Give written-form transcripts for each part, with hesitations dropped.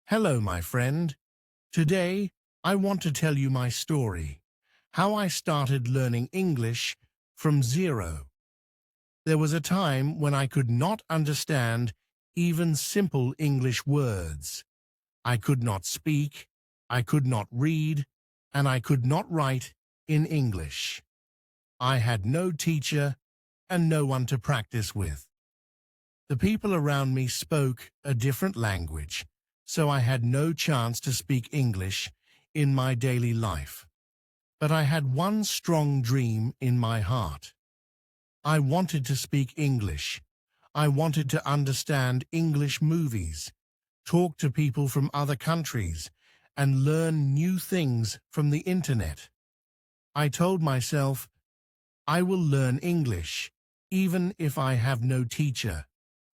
Hello, my friend. Today, I want to tell you my story, how I started learning English from zero. There was a time when I could not understand even simple English words. I could not speak, I could not read, and I could not write in English. I had no teacher and no one to practice with. The people around me spoke a different language, so I had no chance to speak English in my daily life. But I had one strong dream in my heart. I wanted to speak English. I wanted to understand English movies, talk to people from other countries, and learn new things from the internet. I told myself, I will learn English, even if I have no teacher.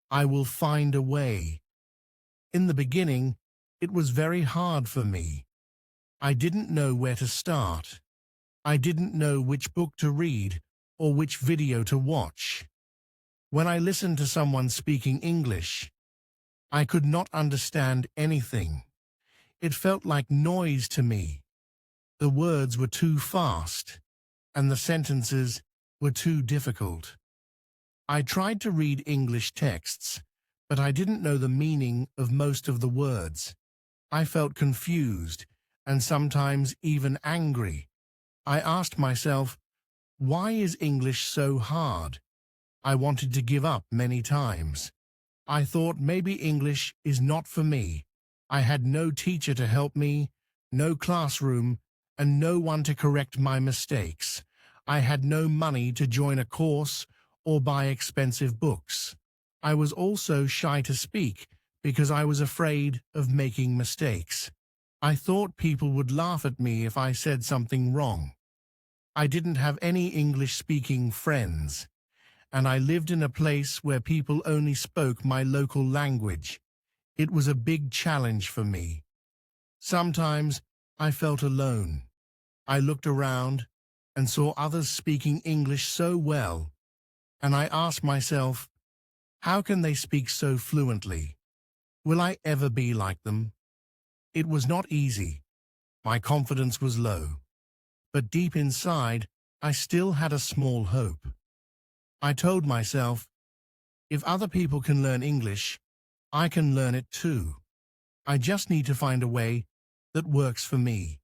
I will find a way. In the beginning, it was very hard for me. I didn't know where to start. I didn't know which book to read or which video to watch. When I listened to someone speaking English, I could not understand anything. It felt like noise to me. The words were too fast, and the sentences were too difficult. I tried to read English texts, but I didn't know the meaning of most of the words. I felt confused and sometimes even angry. I asked myself, why is English so hard? I wanted to give up many times. I thought maybe English is not for me. I had no teacher to help me, no classroom, and no one to correct my mistakes. I had no money to join a course or buy expensive books. I was also shy to speak because I was afraid of making mistakes. I thought people would laugh at me if I said something wrong. I didn't have any English-speaking friends, and I lived in a place where people only spoke my local language. It was a big challenge for me. Sometimes I felt alone. I looked around and saw others speaking English so well, and I asked myself, how can they speak so fluently? Will I ever be like them? It was not easy. My confidence was low. But deep inside, I still had a small hope. I told myself, if other people can learn English, I can learn it too. I just need to find a way that works for me.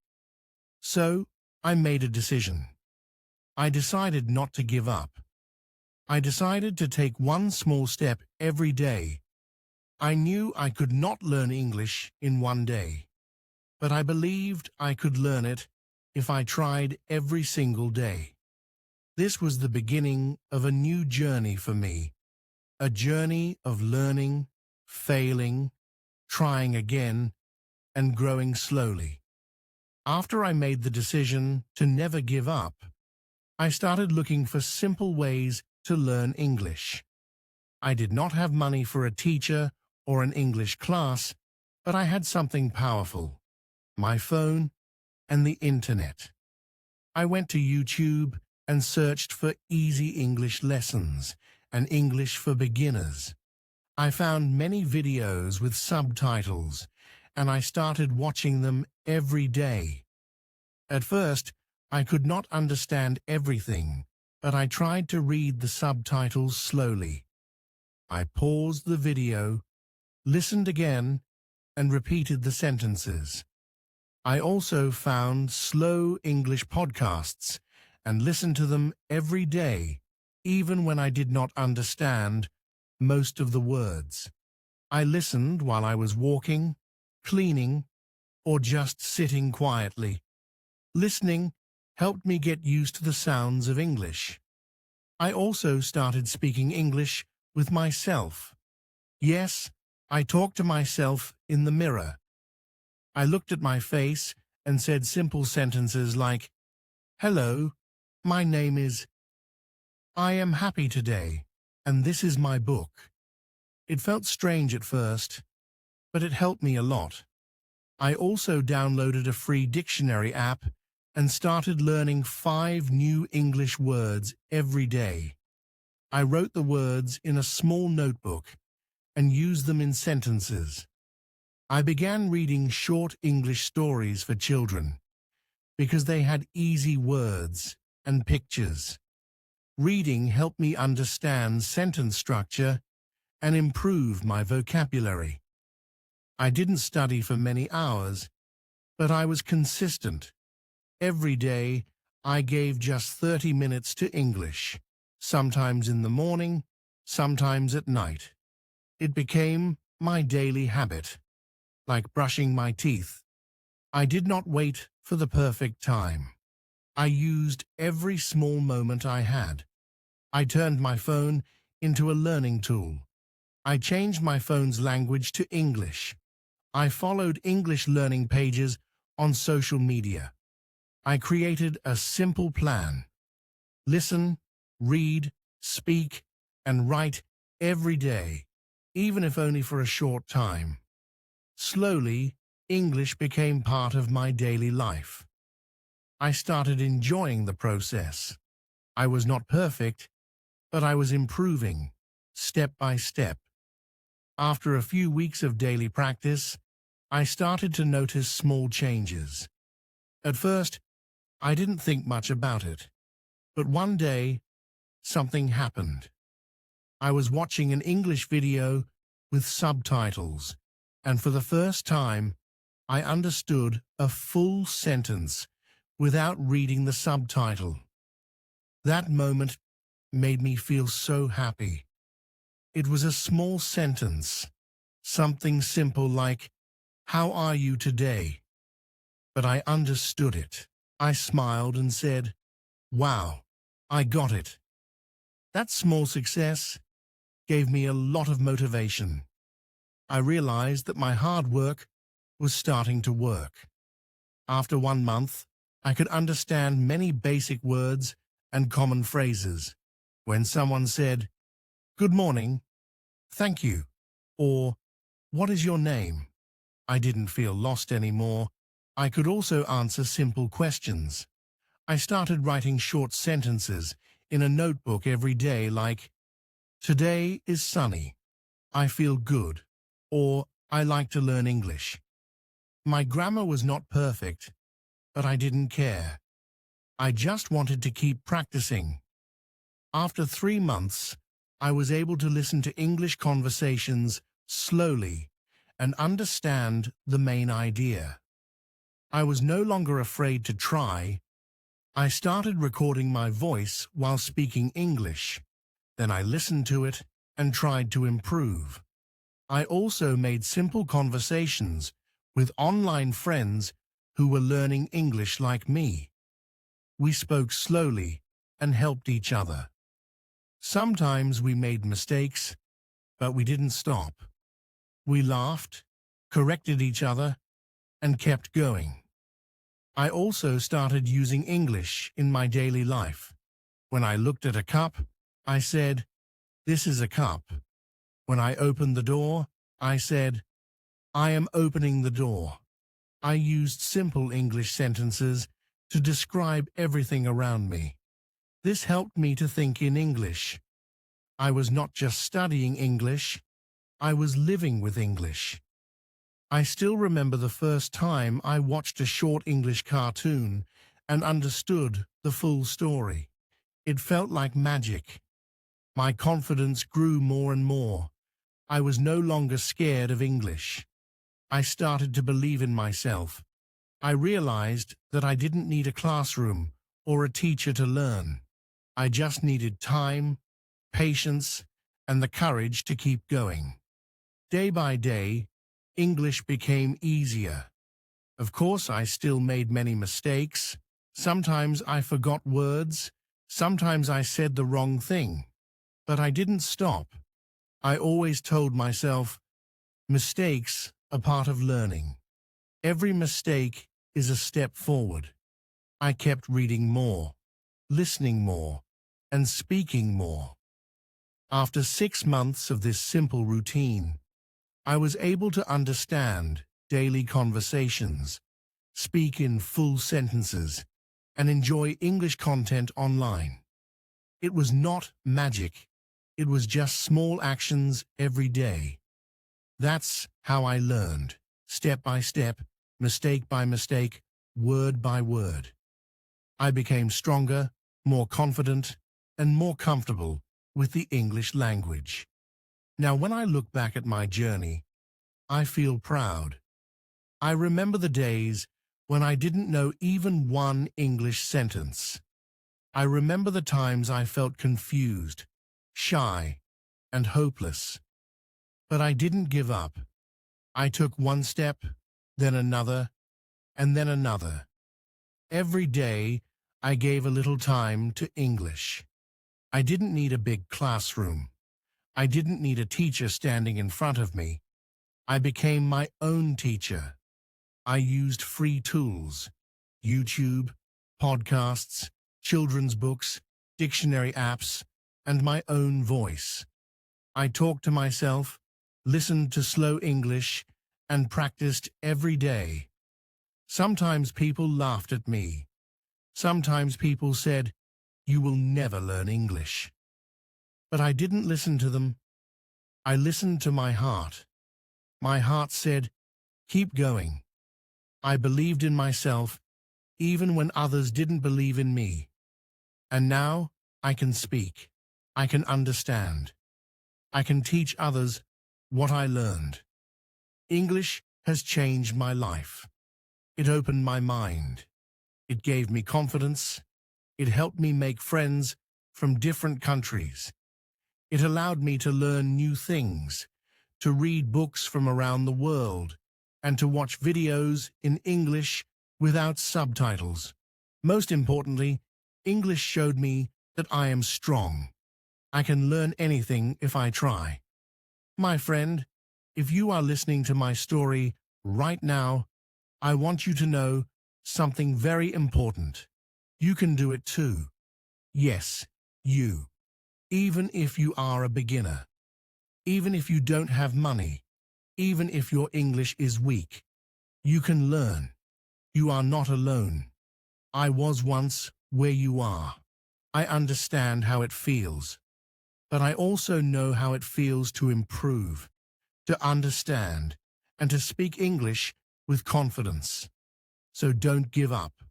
So, I made a decision. I decided not to give up. I decided to take one small step every day. I knew I could not learn English in one day, but I believed I could learn it if I tried every single day. This was the beginning of a new journey for me, a journey of learning, failing, trying again, and growing slowly. After I made the decision to never give up, I started looking for simple ways to learn English. I did not have money for a teacher or an English class, but I had something powerful: my phone and the internet. I went to YouTube and searched for easy English lessons and English for beginners. I found many videos with subtitles, and I started watching them every day. At first, I could not understand everything, but I tried to read the subtitles slowly. I paused the video, listened again, and repeated the sentences. I also found slow English podcasts and listened to them every day, even when I did not understand most of the words. I listened while I was walking, cleaning, or just sitting quietly. Listening helped me get used to the sounds of English. I also started speaking English with myself. Yes, I talked to myself in the mirror. I looked at my face and said simple sentences like, "Hello, my name is. I am happy today, and this is my book." It felt strange at first, but it helped me a lot. I also downloaded a free dictionary app and started learning 5 new English words every day. I wrote the words in a small notebook and used them in sentences. I began reading short English stories for children because they had easy words and pictures. Reading helped me understand sentence structure and improve my vocabulary. I didn't study for many hours, but I was consistent. Every day, I gave just 30 minutes to English, sometimes in the morning, sometimes at night. It became my daily habit, like brushing my teeth. I did not wait for the perfect time. I used every small moment I had. I turned my phone into a learning tool. I changed my phone's language to English. I followed English learning pages on social media. I created a simple plan. Listen, read, speak, and write every day, even if only for a short time. Slowly, English became part of my daily life. I started enjoying the process. I was not perfect, but I was improving, step by step. After a few weeks of daily practice, I started to notice small changes. At first, I didn't think much about it, but one day, something happened. I was watching an English video with subtitles, and for the first time, I understood a full sentence without reading the subtitle. That moment made me feel so happy. It was a small sentence, something simple like, "How are you today?" But I understood it. I smiled and said, "Wow, I got it." That small success gave me a lot of motivation. I realized that my hard work was starting to work. After 1 month, I could understand many basic words and common phrases. When someone said, "Good morning," "Thank you," or "What is your name?" I didn't feel lost anymore. I could also answer simple questions. I started writing short sentences in a notebook every day like, "Today is sunny," "I feel good," or "I like to learn English." My grammar was not perfect, but I didn't care. I just wanted to keep practicing. After 3 months, I was able to listen to English conversations slowly and understand the main idea. I was no longer afraid to try. I started recording my voice while speaking English. Then I listened to it and tried to improve. I also made simple conversations with online friends who were learning English like me. We spoke slowly and helped each other. Sometimes we made mistakes, but we didn't stop. We laughed, corrected each other, and kept going. I also started using English in my daily life. When I looked at a cup, I said, "This is a cup." When I opened the door, I said, "I am opening the door." I used simple English sentences to describe everything around me. This helped me to think in English. I was not just studying English, I was living with English. I still remember the first time I watched a short English cartoon and understood the full story. It felt like magic. My confidence grew more and more. I was no longer scared of English. I started to believe in myself. I realized that I didn't need a classroom or a teacher to learn. I just needed time, patience, and the courage to keep going. Day by day, English became easier. Of course, I still made many mistakes. Sometimes I forgot words. Sometimes I said the wrong thing. But I didn't stop. I always told myself, mistakes are part of learning. Every mistake is a step forward. I kept reading more, listening more, and speaking more. After 6 months of this simple routine, I was able to understand daily conversations, speak in full sentences, and enjoy English content online. It was not magic. It was just small actions every day. That's how I learned, step by step, mistake by mistake, word by word. I became stronger, more confident, and more comfortable with the English language. Now, when I look back at my journey, I feel proud. I remember the days when I didn't know even one English sentence. I remember the times I felt confused, shy, and hopeless. But I didn't give up. I took one step, then another, and then another. Every day, I gave a little time to English. I didn't need a big classroom. I didn't need a teacher standing in front of me. I became my own teacher. I used free tools, YouTube, podcasts, children's books, dictionary apps, and my own voice. I talked to myself, listened to slow English, and practiced every day. Sometimes people laughed at me. Sometimes people said, "You will never learn English." But I didn't listen to them. I listened to my heart. My heart said, "Keep going." I believed in myself, even when others didn't believe in me. And now I can speak. I can understand. I can teach others what I learned. English has changed my life. It opened my mind. It gave me confidence. It helped me make friends from different countries. It allowed me to learn new things, to read books from around the world, and to watch videos in English without subtitles. Most importantly, English showed me that I am strong. I can learn anything if I try. My friend, if you are listening to my story right now, I want you to know something very important. You can do it too. Yes, you. Even if you are a beginner. Even if you don't have money. Even if your English is weak. You can learn. You are not alone. I was once where you are. I understand how it feels. But I also know how it feels to improve, to understand, and to speak English with confidence. So don't give up.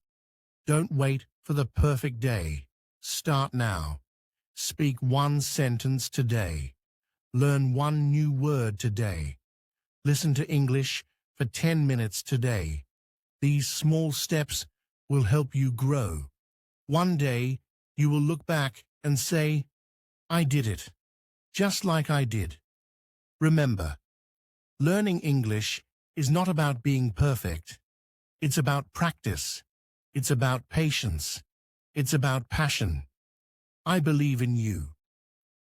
Don't wait for the perfect day. Start now. Speak one sentence today. Learn one new word today. Listen to English for 10 minutes today. These small steps will help you grow. One day, you will look back and say, "I did it, just like I did." Remember, learning English is not about being perfect. It's about practice. It's about patience. It's about passion. I believe in you.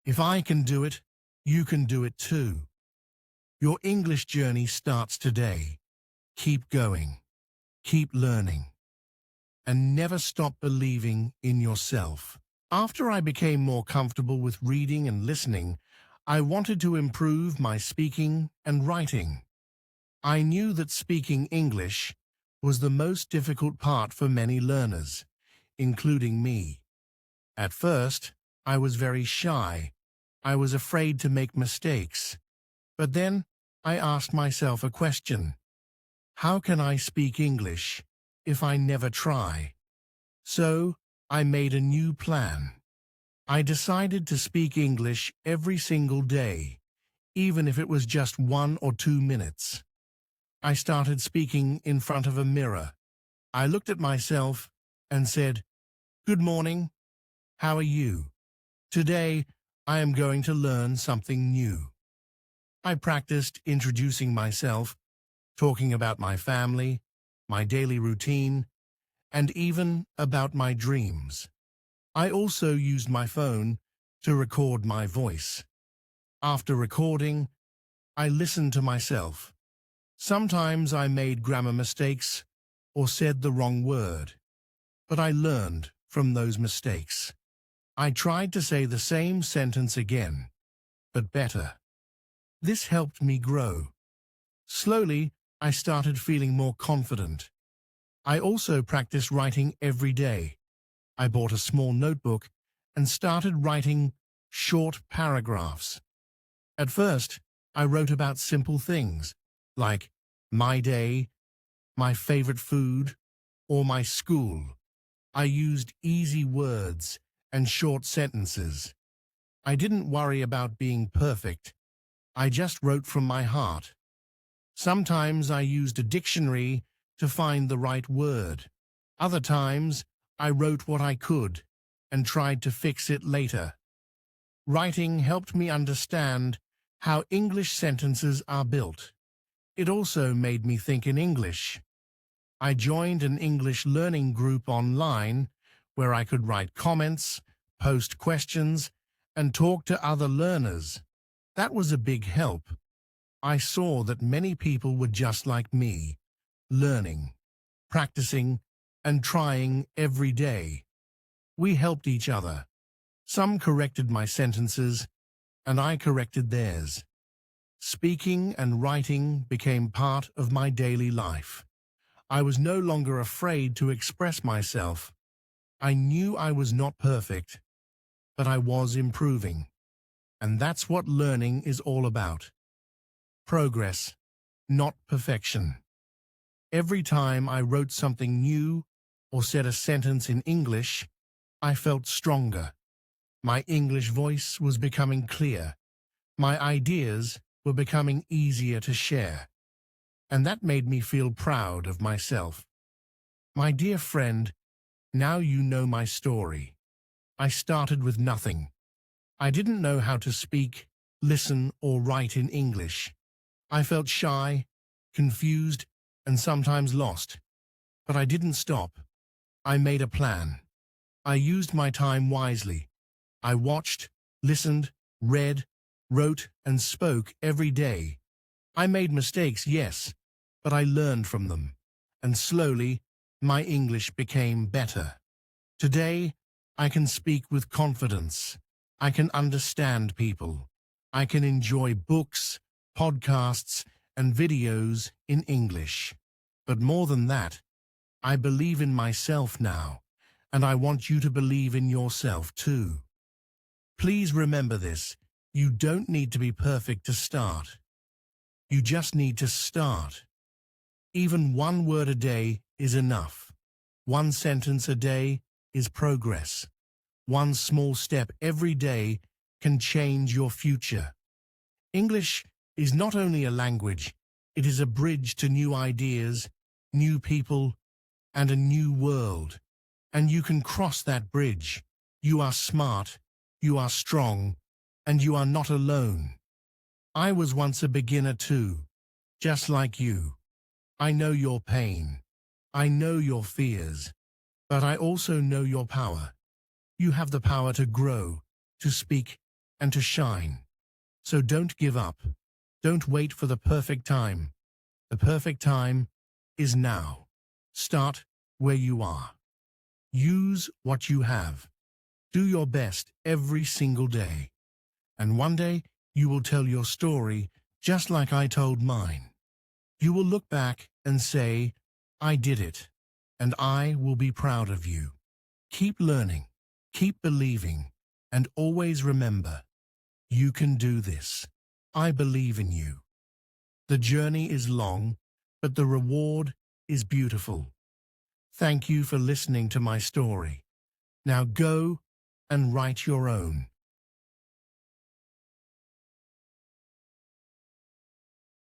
If I can do it, you can do it too. Your English journey starts today. Keep going. Keep learning. And never stop believing in yourself. After I became more comfortable with reading and listening, I wanted to improve my speaking and writing. I knew that speaking English was the most difficult part for many learners, including me. At first, I was very shy. I was afraid to make mistakes. But then I asked myself a question. How can I speak English if I never try? So I made a new plan. I decided to speak English every single day, even if it was just 1 or 2 minutes. I started speaking in front of a mirror. I looked at myself and said, "Good morning. How are you? Today, I am going to learn something new." I practiced introducing myself, talking about my family, my daily routine, and even about my dreams. I also used my phone to record my voice. After recording, I listened to myself. Sometimes I made grammar mistakes or said the wrong word, but I learned from those mistakes. I tried to say the same sentence again, but better. This helped me grow. Slowly, I started feeling more confident. I also practiced writing every day. I bought a small notebook and started writing short paragraphs. At first, I wrote about simple things, like my day, my favorite food, or my school. I used easy words and short sentences. I didn't worry about being perfect. I just wrote from my heart. Sometimes I used a dictionary to find the right word. Other times, I wrote what I could and tried to fix it later. Writing helped me understand how English sentences are built. It also made me think in English. I joined an English learning group online where I could write comments, post questions, and talk to other learners. That was a big help. I saw that many people were just like me, learning, practicing, and trying every day. We helped each other. Some corrected my sentences, and I corrected theirs. Speaking and writing became part of my daily life. I was no longer afraid to express myself. I knew I was not perfect, but I was improving. And that's what learning is all about. Progress, not perfection. Every time I wrote something new or said a sentence in English, I felt stronger. My English voice was becoming clear. My ideas were becoming easier to share. And that made me feel proud of myself. My dear friend, now you know my story. I started with nothing. I didn't know how to speak, listen, or write in English. I felt shy, confused, and sometimes lost. But I didn't stop. I made a plan. I used my time wisely. I watched, listened, read, wrote, and spoke every day. I made mistakes, yes, but I learned from them. And slowly, my English became better. Today, I can speak with confidence. I can understand people. I can enjoy books, podcasts, and videos in English. But more than that, I believe in myself now, and I want you to believe in yourself too. Please remember this. You don't need to be perfect to start. You just need to start. Even one word a day is enough. One sentence a day is progress. One small step every day can change your future. English is not only a language, it is a bridge to new ideas, new people, and a new world. And you can cross that bridge. You are smart, you are strong, and you are not alone. I was once a beginner too, just like you. I know your pain. I know your fears. But I also know your power. You have the power to grow, to speak, and to shine. So don't give up. Don't wait for the perfect time. The perfect time is now. Start where you are. Use what you have. Do your best every single day. And one day you will tell your story just like I told mine. You will look back and say, I did it, and I will be proud of you. Keep learning, keep believing, and always remember, you can do this. I believe in you. The journey is long, but the reward is beautiful. Thank you for listening to my story. Now go and write your own.